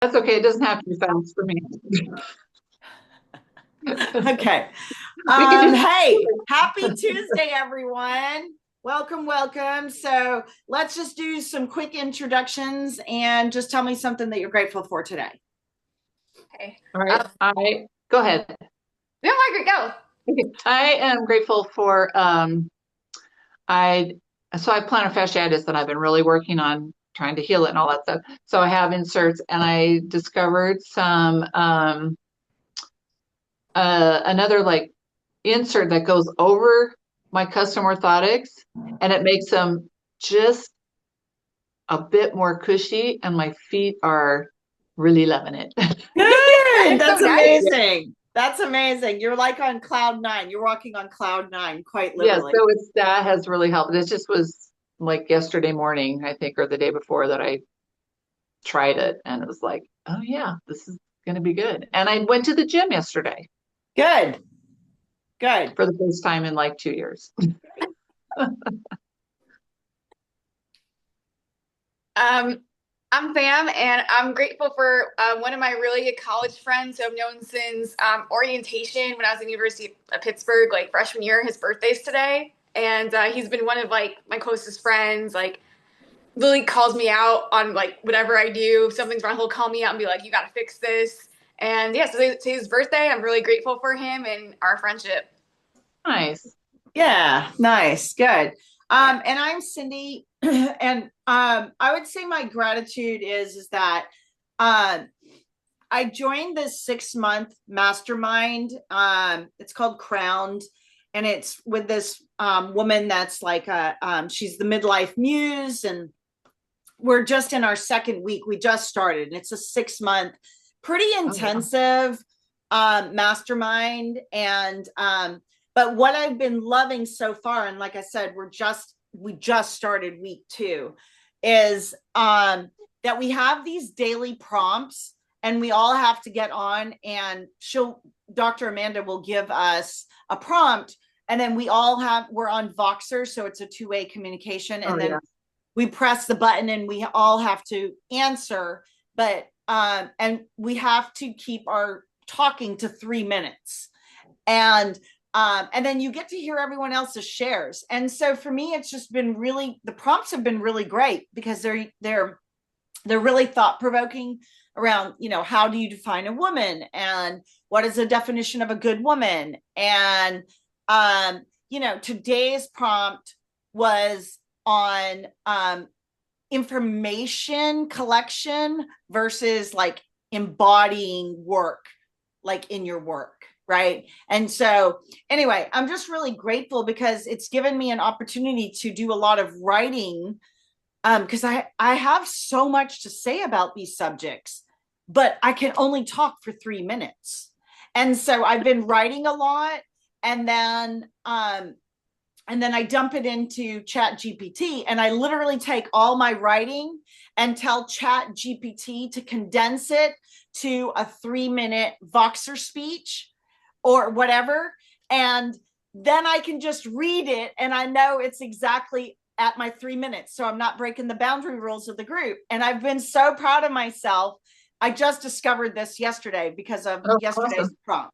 That's okay. It doesn't have to be fast for me. Okay. We can do. Hey, happy Tuesday, everyone. Welcome, welcome. So let's just do some quick introductions and just tell me something that you're grateful for today. Okay. All right. I go ahead. No, Margaret, go. Okay. I am grateful for I so I have plantar fasciitis and I've been really working on trying to heal it and all that stuff. So I have inserts and I discovered some another like insert that goes over my custom orthotics and it makes them just a bit more cushy and my feet are really loving it. Good. That's so That's nice. amazing. That's amazing. You're like on cloud nine. You're walking on cloud nine, quite Yeah, literally. so it's that has really helped. It just was like yesterday morning, I think, or the day before that I tried it and it was like, oh yeah, this is gonna be good. And I went to the gym yesterday Good. Good. for the first time in like 2 years. Um, I'm Pam, and I'm grateful for one of my really good college friends who I've known since orientation when I was at the University of Pittsburgh, like freshman year. His birthday's today, and he's been one of like my closest friends. Like, really calls me out on like whatever I do. If something's wrong, he'll call me out and be like, "You got to fix this." And yeah, so today's his birthday. I'm really grateful for him and our friendship. Nice. Yeah, nice, good. Yeah. And I'm Cindy, and I would say my gratitude is that um, I joined this 6 month mastermind. It's called Crowned, and it's with this woman that's like she's the midlife muse, and we're just in our second week. We just started, and it's a 6 month, pretty Oh yeah. intensive mastermind. And but what I've been loving so far, and like I said, we just started week two, is that we have these daily prompts, and we all have to get on, and Dr. Amanda will give us a prompt, and then we're on Voxer, so it's a two-way communication, Oh and then yeah. we press the button and we all have to answer, but and we have to keep our talking to 3 minutes, and then you get to hear everyone else's shares. And so for me, it's just been really, the prompts have been really great because they're really thought provoking around, how do you define a woman, and what is the definition of a good woman, and today's prompt was on information collection versus like embodying work, like in your work, right? And so anyway, I'm just really grateful because it's given me an opportunity to do a lot of writing, because I have so much to say about these subjects, but I can only talk for 3 minutes. And so I've been writing a lot, and then I dump it into Chat GPT, and I literally take all my writing and tell Chat GPT to condense it to a 3 minute Voxer speech or whatever. And then I can just read it, and I know it's exactly at my 3 minutes. So I'm not breaking the boundary rules of the group. And I've been so proud of myself. I just discovered this yesterday because of Oh, yesterday's awesome. prompt.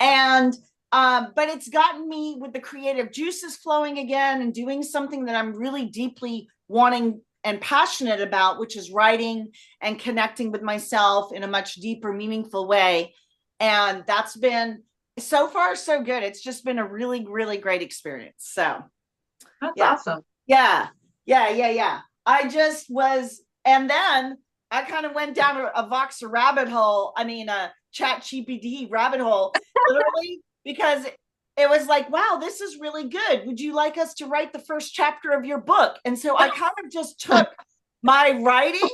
And but it's gotten me with the creative juices flowing again and doing something that I'm really deeply wanting and passionate about, which is writing and connecting with myself in a much deeper, meaningful way. And that's been so far so good. It's just been a really, really great experience. So That's yeah, awesome. yeah, yeah. I just was, and then I kind of went down a Voxer rabbit hole. I mean, a Chat GPT rabbit hole, literally, because it was like, wow, this is really good. Would you like us to write the first chapter of your book? And so I kind of just took my writing,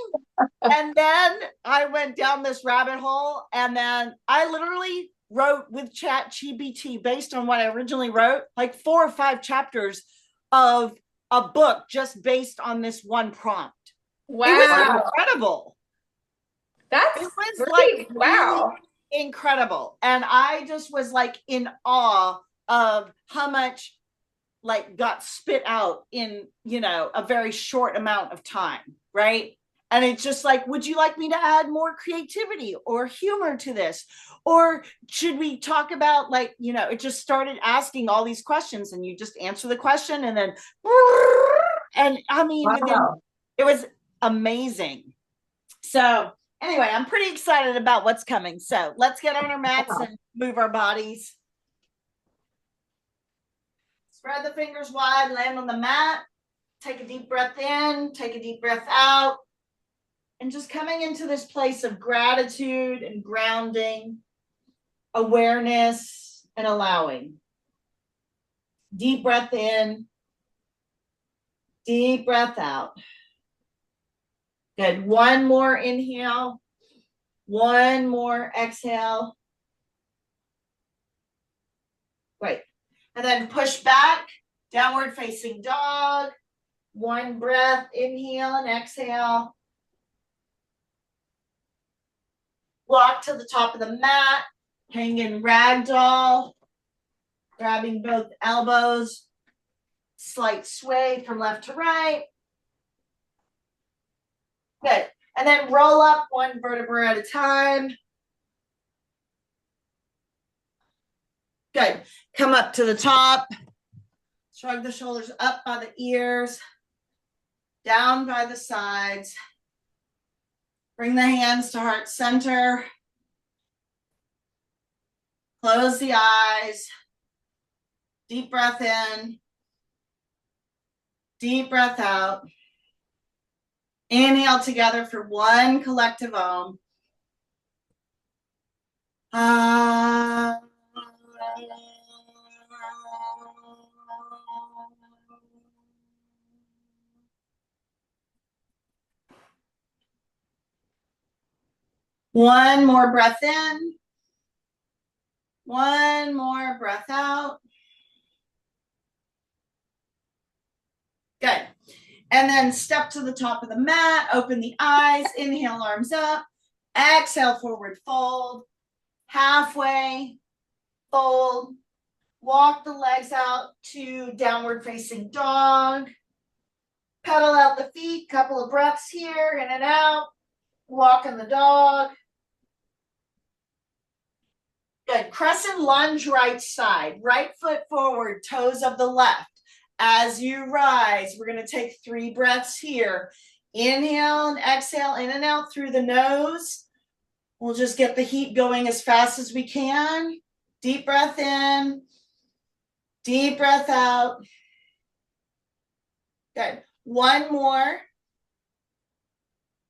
and then I went down this rabbit hole, and then I literally wrote with Chat GPT based on what I originally wrote, like 4 or 5 chapters of a book just based on this one prompt. It was Wow. incredible. It That's was like really really wow. incredible. And I just was like in awe of how much like got spit out in, a very short amount of time. Right. And it's just like, would you like me to add more creativity or humor to this? Or should we talk about, like, you know, it just started asking all these questions, and you just answer the question, and then, and I mean, Wow. it was amazing. So anyway, I'm pretty excited about what's coming. So let's get on our mats and move our bodies. Spread the fingers wide, land on the mat. Take a deep breath in, take a deep breath out. And just coming into this place of gratitude and grounding, awareness, and allowing. Deep breath in, deep breath out. Good. One more inhale, one more exhale. Great. And then push back, downward facing dog. One breath, inhale and exhale. Walk to the top of the mat, hang in ragdoll, grabbing both elbows, slight sway from left to right. Good. And then roll up one vertebra at a time. Good. Come up to the top. Shrug the shoulders up by the ears, down by the sides. Bring the hands to heart center. Close the eyes. Deep breath in. Deep breath out. Inhale together for one collective Om. One more breath in. One more breath out. Good. And then step to the top of the mat, open the eyes, inhale, arms up, exhale, forward fold, halfway, fold, walk the legs out to downward facing dog, pedal out the feet, couple of breaths here, in and out, walk in the dog. Good. Crescent lunge right side, right foot forward, toes of the left. As you rise, we're going to take 3 breaths here. Inhale and exhale, in and out through the nose. We'll just get the heat going as fast as we can. Deep breath in. Deep breath out. Good. One more.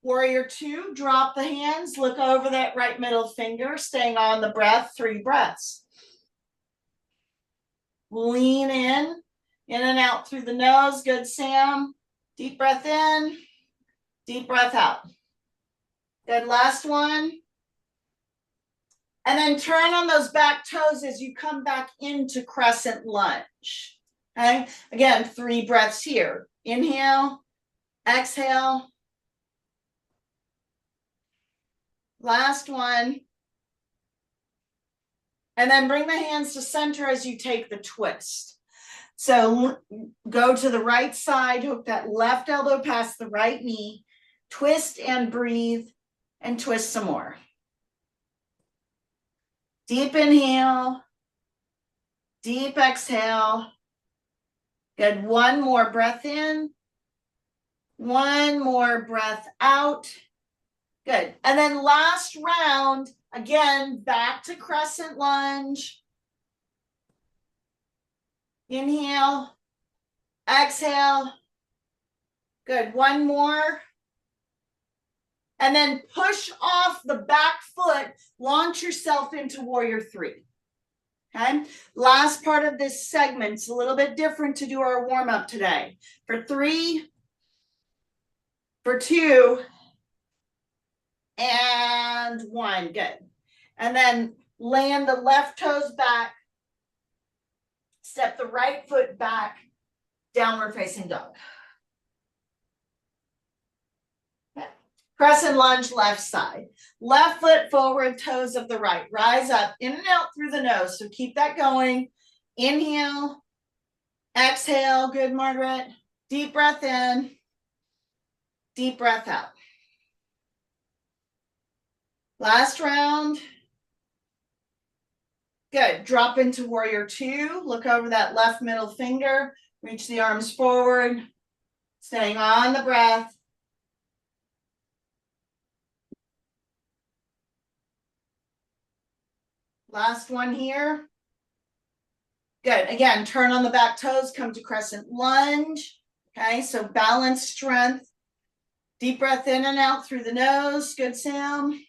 Warrior 2, drop the hands. Look over that right middle finger, staying on the breath. 3 breaths. Lean in and out through the nose. Good, Sam. Deep breath in, deep breath out. Good, last one. And then turn on those back toes as you come back into crescent lunge. Okay, again, 3 breaths here. Inhale, exhale. Last one. And then bring the hands to center as you take the twist. So go to the right side, hook that left elbow past the right knee, twist and breathe, and twist some more. Deep inhale, deep exhale. Good. One more breath in, one more breath out. Good. And then last round, again, back to crescent lunge. Inhale, exhale. Good. One more. And then push off the back foot, launch yourself into warrior 3. Okay. Last part of this segment, it's a little bit different to do our warm up today. For 3, for 2, and 1. Good. And then land the left toes back. Step the right foot back, downward facing dog. Okay. Crescent lunge, left side. Left foot forward, toes of the right. Rise up, in and out through the nose. So keep that going. Inhale, exhale. Good, Margaret. Deep breath in, deep breath out. Last round. Good. Drop into warrior two. Look over that left middle finger. Reach the arms forward. Staying on the breath. Last one here. Good. Again, turn on the back toes. Come to crescent lunge. Okay, so balance, strength. Deep breath in and out through the nose. Good, Sam.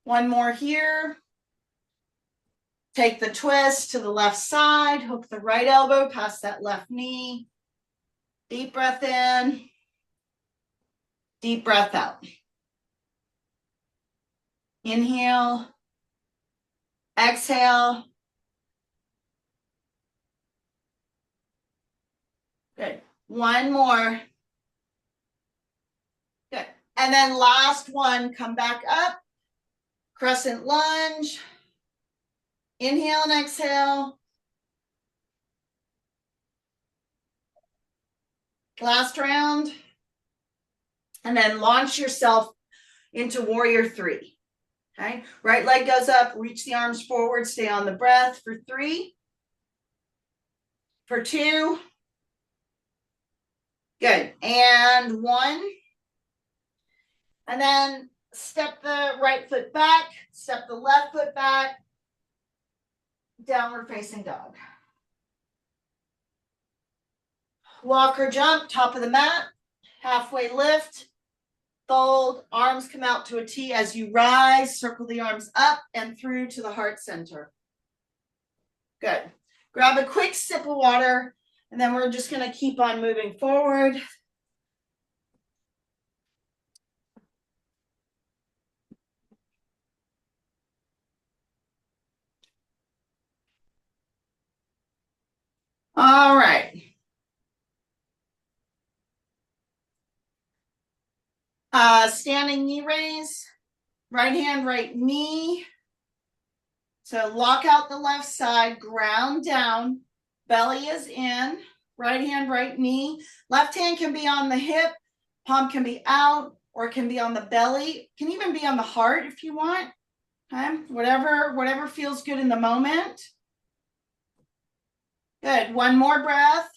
One more here. Take the twist to the left side. Hook the right elbow past that left knee. Deep breath in. Deep breath out. Inhale. Exhale. Good. One more. Good. And then last one, come back up. Crescent lunge. Inhale and exhale. Last round. And then launch yourself into warrior three. Okay. Right leg goes up, reach the arms forward, stay on the breath for 3. For 2. Good. And 1. And then step the right foot back, step the left foot back. Downward facing dog. Walk or jump, top of the mat, halfway lift, fold, arms come out to a T as you rise, circle the arms up and through to the heart center. Good. Grab a quick sip of water, and then we're just going to keep on moving forward. All right. Standing knee raise, right hand, right knee. So lock out the left side, ground down, belly is in, right hand, right knee. Left hand can be on the hip, palm can be out, or it can be on the belly. It can even be on the heart if you want. Okay, whatever feels good in the moment. Good. One more breath.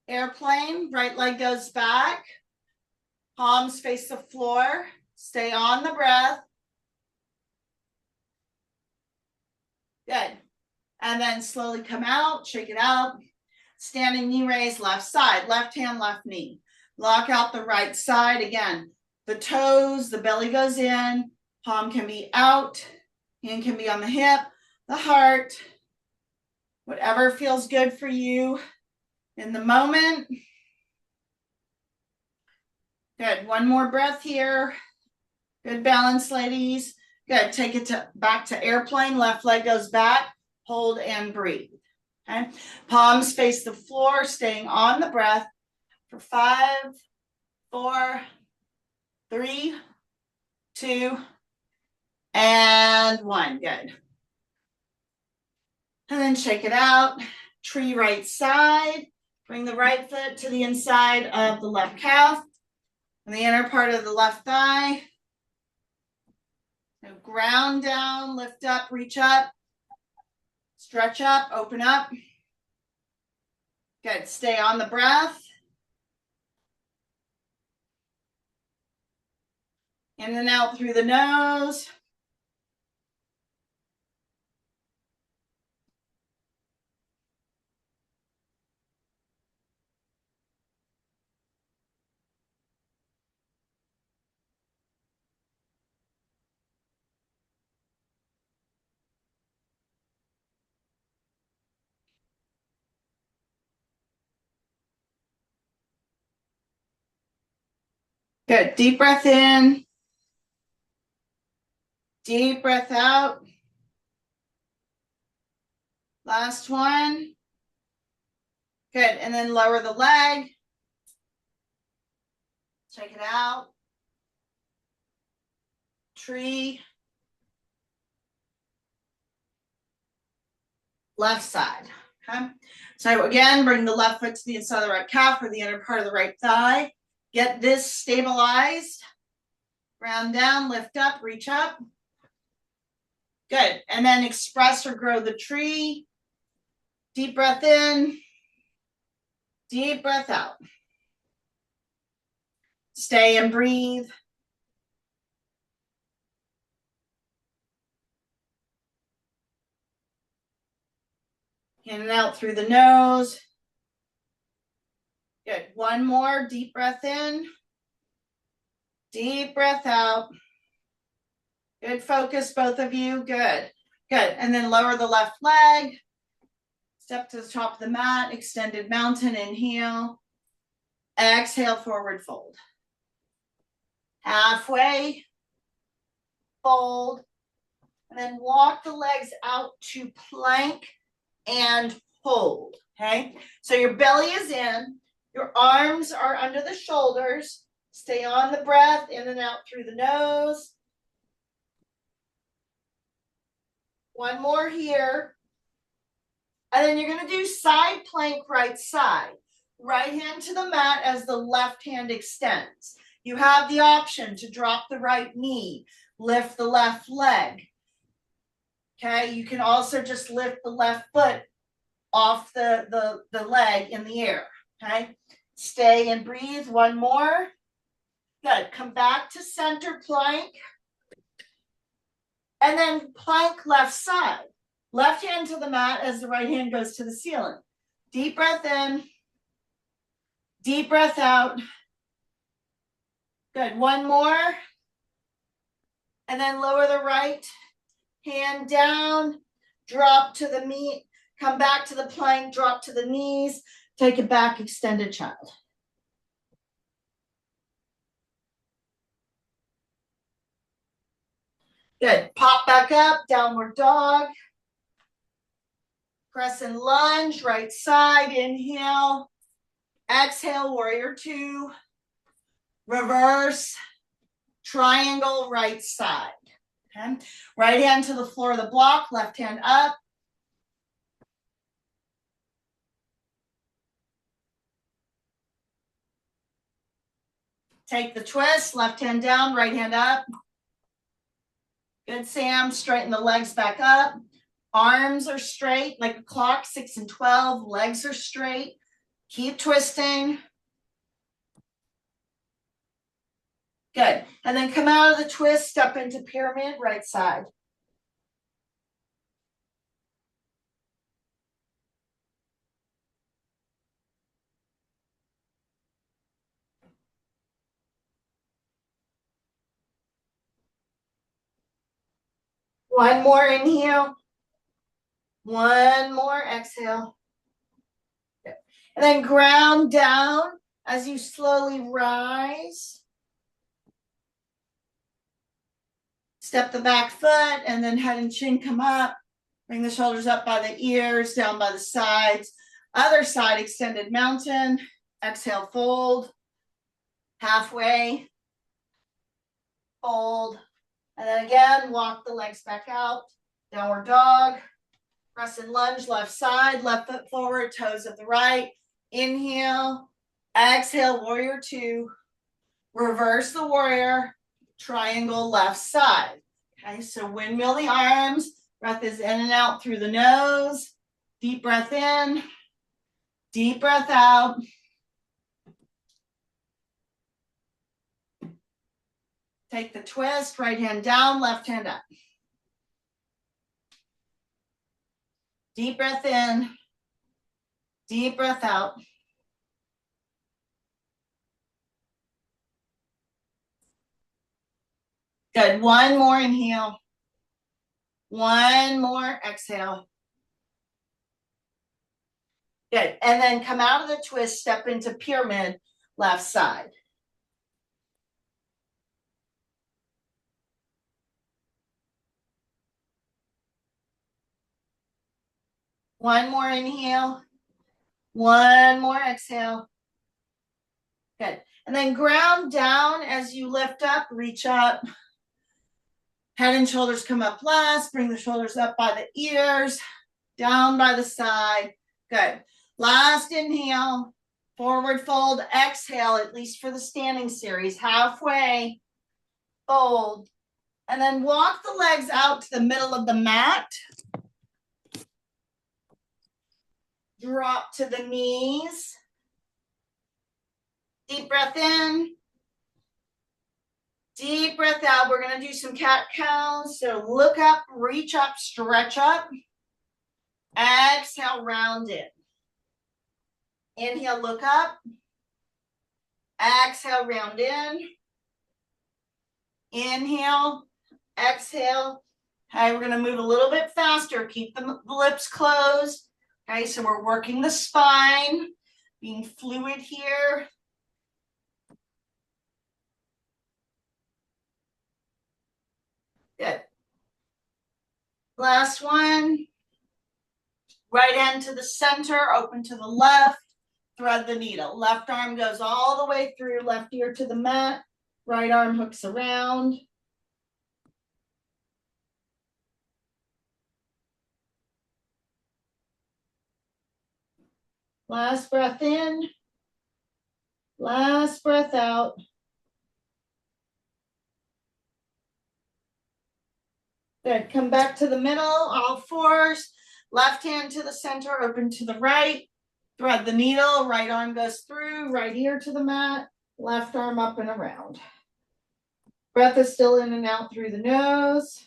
Airplane, right leg goes back. Palms face the floor. Stay on the breath. Good. And then slowly come out, shake it out. Standing knee raise, left side, left hand, left knee. Lock out the right side. Again, the toes, the belly goes in. Palm can be out. Hand can be on the hip, the heart. Whatever feels good for you in the moment. Good. One more breath here. Good balance, ladies. Good. Take it back to airplane. Left leg goes back. Hold and breathe. Okay. Palms face the floor, staying on the breath for 5, 4, 3, 2, and 1. Good. And then shake it out. Tree right side. Bring the right foot to the inside of the left calf and the inner part of the left thigh. Now ground down, lift up, reach up, stretch up, open up. Good. Stay on the breath. In and out through the nose. Good. Deep breath in. Deep breath out. Last one. Good. And then lower the leg. Check it out. Tree. Left side. Okay. So again, bring the left foot to the inside of the right calf or the inner part of the right thigh. Get this stabilized. Ground down, lift up, reach up. Good. And then express or grow the tree. Deep breath in. Deep breath out. Stay and breathe. In and out through the nose. Good. One more. Deep breath in. Deep breath out. Good focus, both of you. Good. Good. And then lower the left leg. Step to the top of the mat. Extended mountain. Inhale. Exhale, forward fold. Halfway. Fold. And then walk the legs out to plank and hold. Okay. So your belly is in. Your arms are under the shoulders. Stay on the breath, in and out through the nose. One more here. And then you're going to do side plank, right side. Right hand to the mat as the left hand extends. You have the option to drop the right knee, lift the left leg. Okay, you can also just lift the left foot off the leg in the air. Okay, stay and breathe. One more. Good. Come back to center plank. And then plank left side. Left hand to the mat as the right hand goes to the ceiling. Deep breath in. Deep breath out. Good. One more. And then lower the right hand down. Drop to the meat. Come back to the plank. Drop to the knees. Take it back. Extended child. Good. Pop back up. Downward dog. Press and lunge. Right side. Inhale. Exhale. Warrior two. Reverse. Triangle. Right side. Okay. Right hand to the floor of the block. Left hand up. Take the twist. Left hand down. Right hand up. Good, Sam. Straighten the legs back up. Arms are straight like a clock, 6 and 12. Legs are straight. Keep twisting. Good. And then come out of the twist, step into pyramid, right side. One more inhale. One more exhale. Good. And then ground down as you slowly rise. Step the back foot and then head and chin come up. Bring the shoulders up by the ears, down by the sides. Other side, extended mountain. Exhale, fold. Halfway. Fold. And then again, walk the legs back out. Downward dog. Press and lunge, left side, left foot forward, toes at the right. Inhale. Exhale, warrior two. Reverse the warrior. Triangle left side. Okay, so windmill the arms. Breath is in and out through the nose. Deep breath in. Deep breath out. Take the twist, right hand down, left hand up. Deep breath in. Deep breath out. Good. One more inhale. One more exhale. Good. And then come out of the twist, step into pyramid, left side. One more inhale. One more exhale. Good. And then ground down as you lift up, reach up. Head and shoulders come up last. Bring the shoulders up by the ears, down by the side. Good. Last inhale, forward fold, exhale, at least for the standing series. Halfway. fold, and then walk the legs out to the middle of the mat. Drop to the knees. Deep breath in. Deep breath out. We're going to do some cat cows. So look up, reach up, stretch up. Exhale, round in. Inhale, look up. Exhale, round in. Inhale, exhale. Okay, we're going to move a little bit faster. Keep the lips closed. Okay, so we're working the spine, being fluid here. Good. Last one. Right hand to the center, open to the left. Thread the needle. Left arm goes all the way through, left ear to the mat. Right arm hooks around. Last breath in. Last breath out. Good. Come back to the middle, all fours. Left hand to the center, open to the right. Thread the needle, right arm goes through, right ear to the mat, left arm up and around. Breath is still in and out through the nose.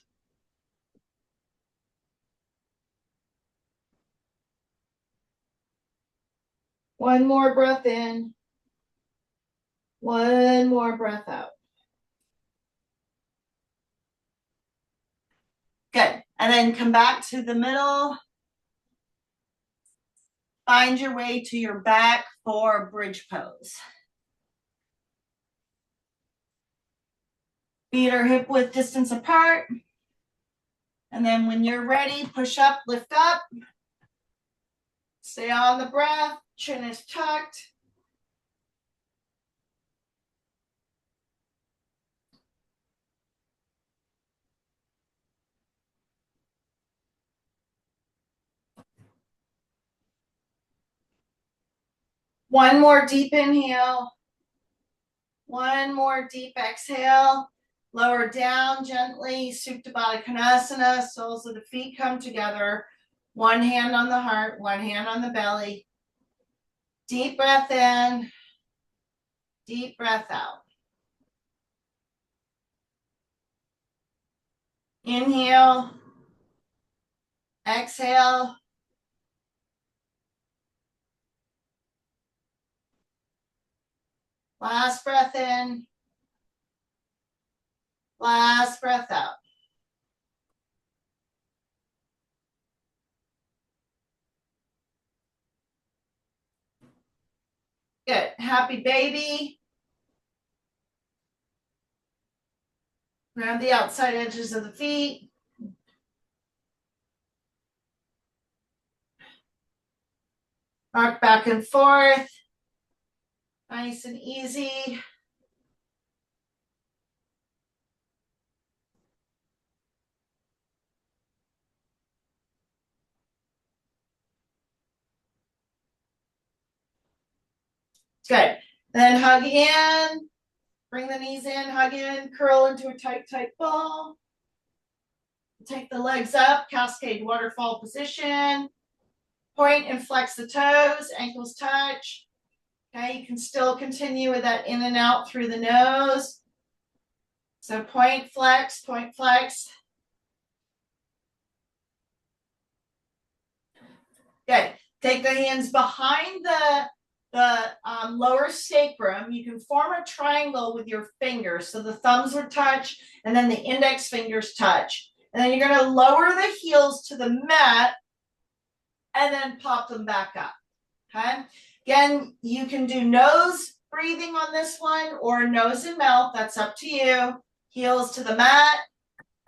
One more breath in. One more breath out. Good. And then come back to the middle. Find your way to your back for bridge pose. Feet are hip width distance apart. And then when you're ready, push up, lift up. Stay on the breath. Chin is tucked. One more deep inhale. One more deep exhale. Lower down gently. Supta Baddha Konasana. Soles of the feet come together. One hand on the heart, one hand on the belly. Deep breath in. Deep breath out. Inhale. Exhale. Last breath in. Last breath out. Good. Happy baby. Grab the outside edges of the feet. Rock back and forth. Nice and easy. Good. Then hug in. Bring the knees in, hug in, curl into a tight, tight ball. Take the legs up, cascade waterfall position. Point and flex the toes, ankles touch. Okay, you can still continue with that in and out through the nose. So point, flex, point, flex. Good. Take the hands behind the lower sacrum. You can form a triangle with your fingers. So the thumbs would touch and then the index fingers touch. And then you're going to lower the heels to the mat and then pop them back up. Okay. Again, you can do nose breathing on this one or nose and mouth. That's up to you. Heels to the mat,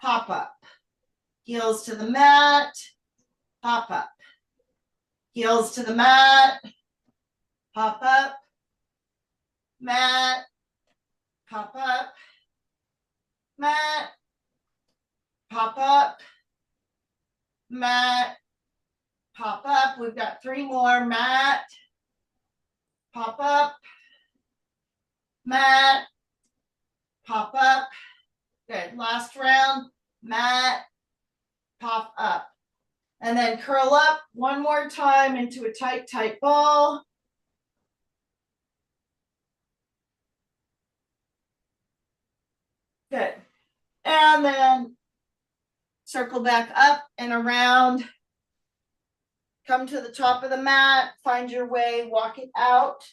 pop up. Heels to the mat, pop up. Heels to the mat, pop up. Mat, pop up. Mat, pop up. Mat, pop up. We've got 3 more. Mat, pop up. Mat, pop up. Good. Last round. Mat. Pop up. And then curl up one more time into a tight, tight ball. Good. And then circle back up and around. Come to the top of the mat. Find your way. Walk it out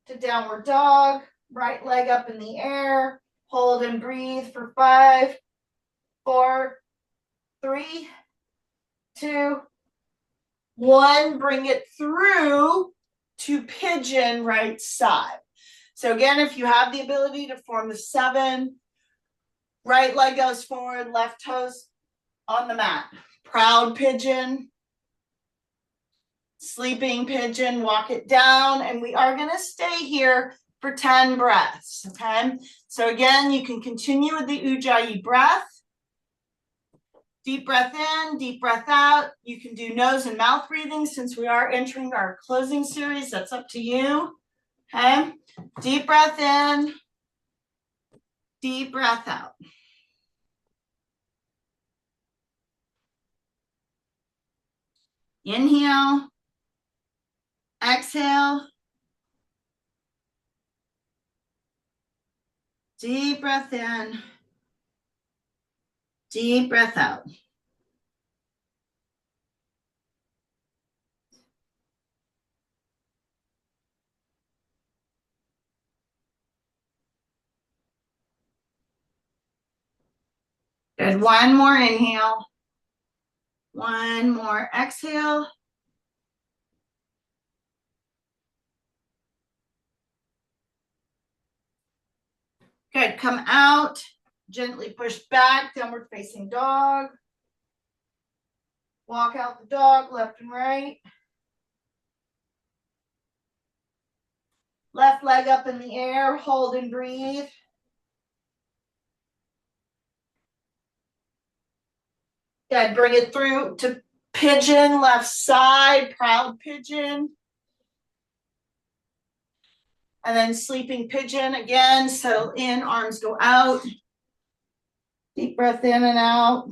to downward dog. Right leg up in the air. Hold and breathe for 5, 4, 3, 2, 1. Bring it through to pigeon right side. So again, if you have the ability to form the 7, right leg goes forward, left toes on the mat. Proud pigeon, sleeping pigeon, walk it down, and we are going to stay here for 10 breaths, okay? So again, you can continue with the Ujjayi breath. Deep breath in, deep breath out. You can do nose and mouth breathing since we are entering our closing series. That's up to you, okay? Deep breath in, deep breath out. Inhale, exhale. Deep breath in, deep breath out. Good. One more inhale. One more exhale. Good. Come out. Gently push back. Downward facing dog. Walk out the dog, left and right. Left leg up in the air. Hold and breathe. Good. Bring it through to pigeon, left side, proud pigeon. And then sleeping pigeon again. Settle in, arms go out. Deep breath in and out.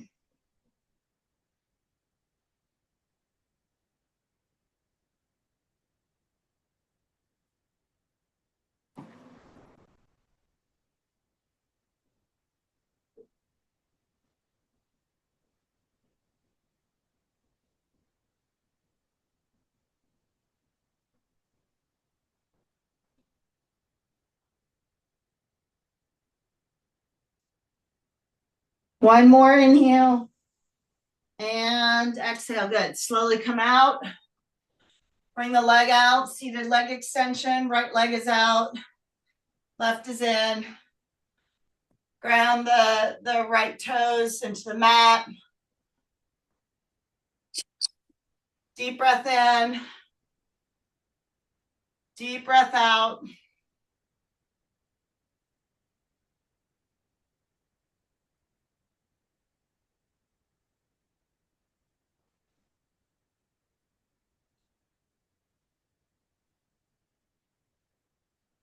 One more inhale. And exhale. Good. Slowly come out. Bring the leg out. Seated leg extension. Right leg is out. Left is in. Ground the right toes into the mat. Deep breath in. Deep breath out.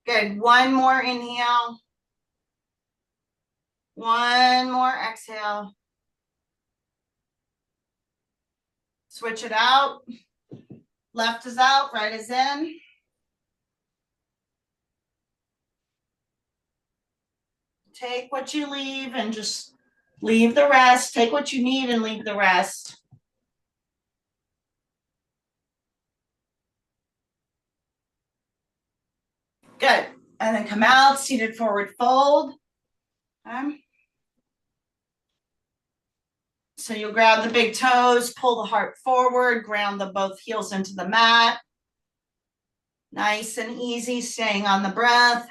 Good. One more inhale. One more exhale. Switch it out. Left is out, right is in. Take what you leave and just leave the rest. Take what you need and leave the rest. Good. And then come out, seated forward fold. Okay. So you'll grab the big toes, pull the heart forward, ground the both heels into the mat. Nice and easy, staying on the breath.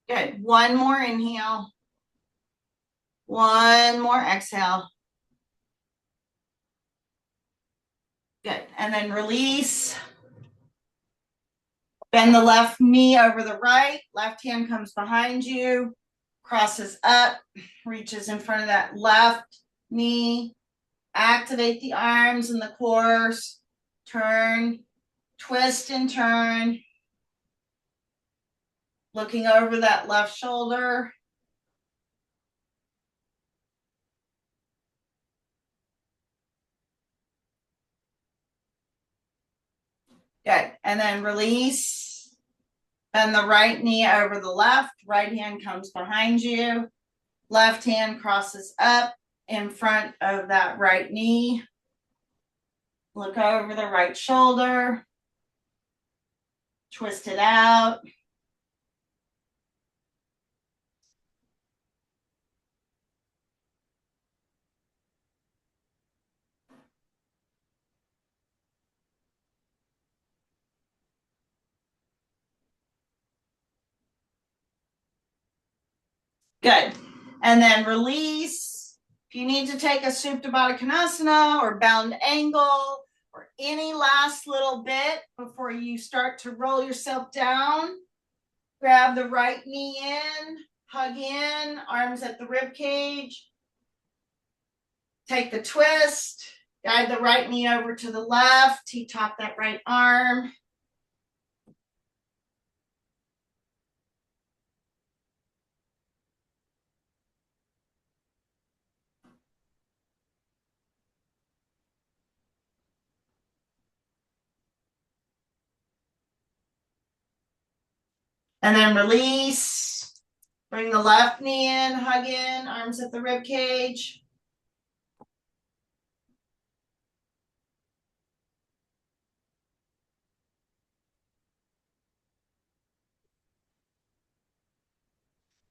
Good. One more inhale. One more exhale. Good. And then release. Bend the left knee over the right. Left hand comes behind you. Crosses up. Reaches in front of that left knee. Activate the arms and the core. Turn Twist and turn. Looking over that left shoulder. Good. And then release. Bend the right knee over the left. Right hand comes behind you. Left hand crosses up in front of that right knee. Look over the right shoulder. Twist it out. Good. And then release. If you need to take a Supta Baddha Konasana or bound angle or any last little bit before you start to roll yourself down, grab the right knee in, hug in, arms at the rib cage. Take the twist, guide the right knee over to the left, T-top that right arm. And then release. Bring the left knee in, hug in, arms at the rib cage.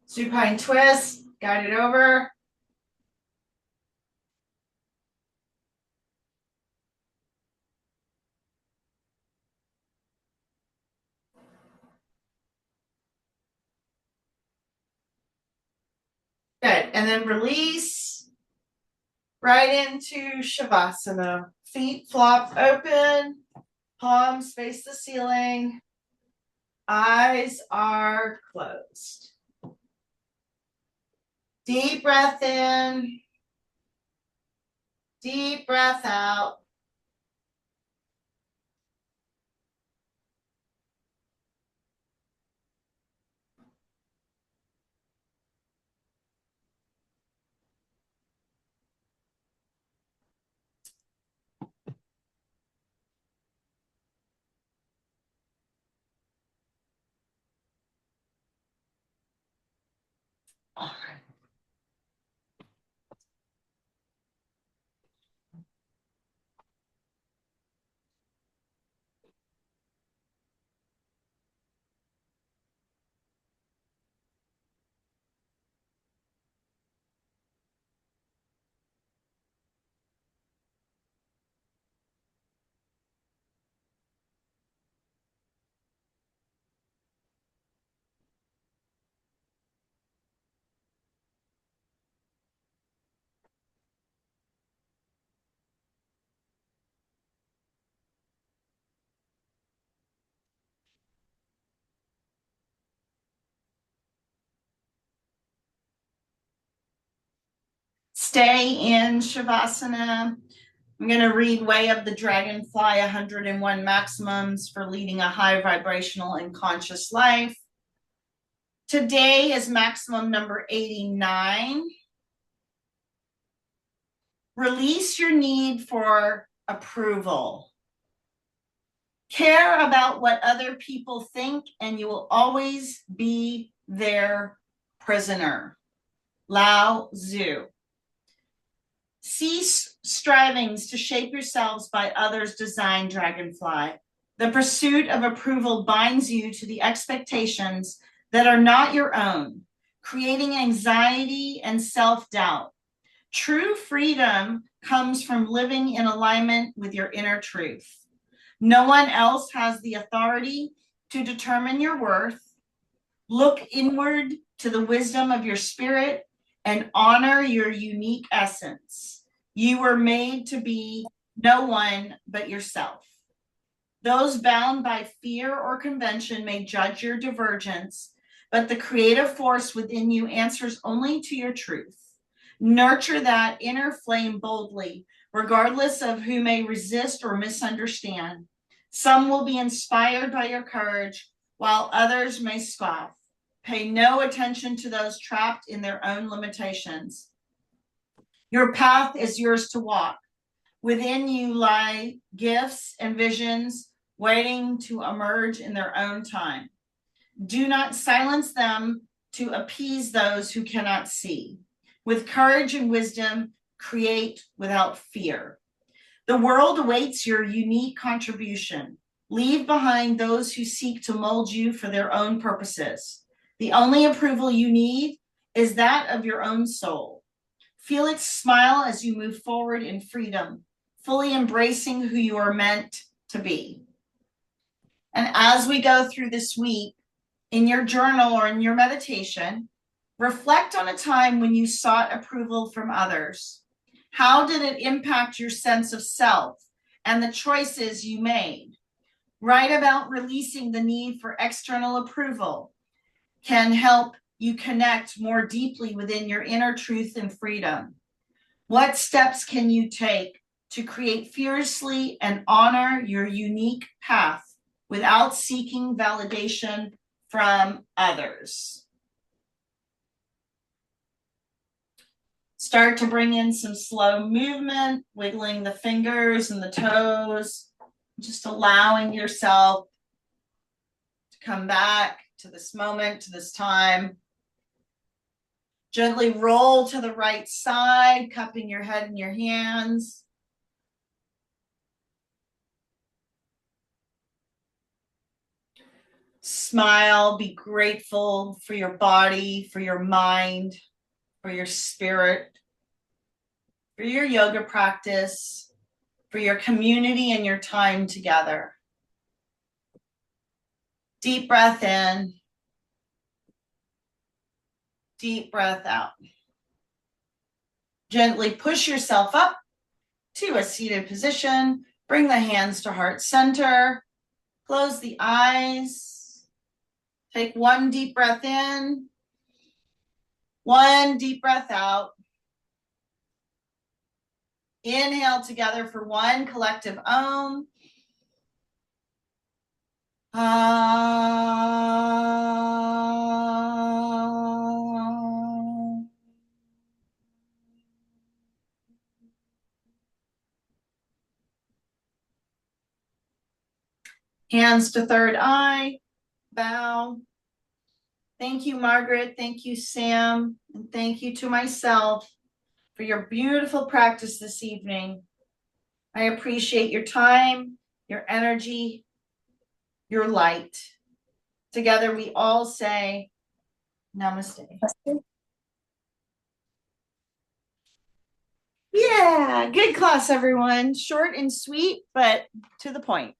Supine twist, guide it over. Good. And then release right into Shavasana. Feet flop open, palms face the ceiling, eyes are closed. Deep breath in, deep breath out. All right. Stay in Shavasana. I'm going to read Way of the Dragonfly, 101 Maximums for Leading a High Vibrational and Conscious Life. Today is maximum number 89. Release your need for approval. Care about what other people think, and you will always be their prisoner. Lao Tzu. Cease strivings to shape yourselves by others' design, dragonfly. The pursuit of approval binds you to the expectations that are not your own, creating anxiety and self-doubt. True freedom comes from living in alignment with your inner truth. No one else has the authority to determine your worth. Look inward to the wisdom of your spirit and honor your unique essence. You were made to be no one but yourself. Those bound by fear or convention may judge your divergence, but the creative force within you answers only to your truth. Nurture that inner flame boldly, regardless of who may resist or misunderstand. Some will be inspired by your courage, while others may scoff. Pay no attention to those trapped in their own limitations. Your path is yours to walk. Within you lie gifts and visions waiting to emerge in their own time. Do not silence them to appease those who cannot see. With courage and wisdom, create without fear. The world awaits your unique contribution. Leave behind those who seek to mold you for their own purposes. The only approval you need is that of your own soul. Feel its smile as you move forward in freedom, fully embracing who you are meant to be. And as we go through this week, in your journal or in your meditation, reflect on a time when you sought approval from others. How did it impact your sense of self and the choices you made? Write about releasing the need for external approval can help you connect more deeply within your inner truth and freedom. What steps can you take to create fiercely and honor your unique path without seeking validation from others? Start to bring in some slow movement, wiggling the fingers and the toes, just allowing yourself to come back to this moment, to this time. Gently roll to the right side, cupping your head in your hands. Smile, be grateful for your body, for your mind, for your spirit, for your yoga practice, for your community and your time together. Deep breath in. Deep breath out. Gently push yourself up to a seated position. Bring the hands to heart center. Close the eyes. Take one deep breath in. One deep breath out. Inhale together for one collective Om. Hands to third eye, bow. Thank you, Margaret. Thank you, Sam. And thank you to myself for your beautiful practice this evening. I appreciate your time, your energy, your light. Together we all say Namaste. Yeah, good class, everyone. Short and sweet, but to the point.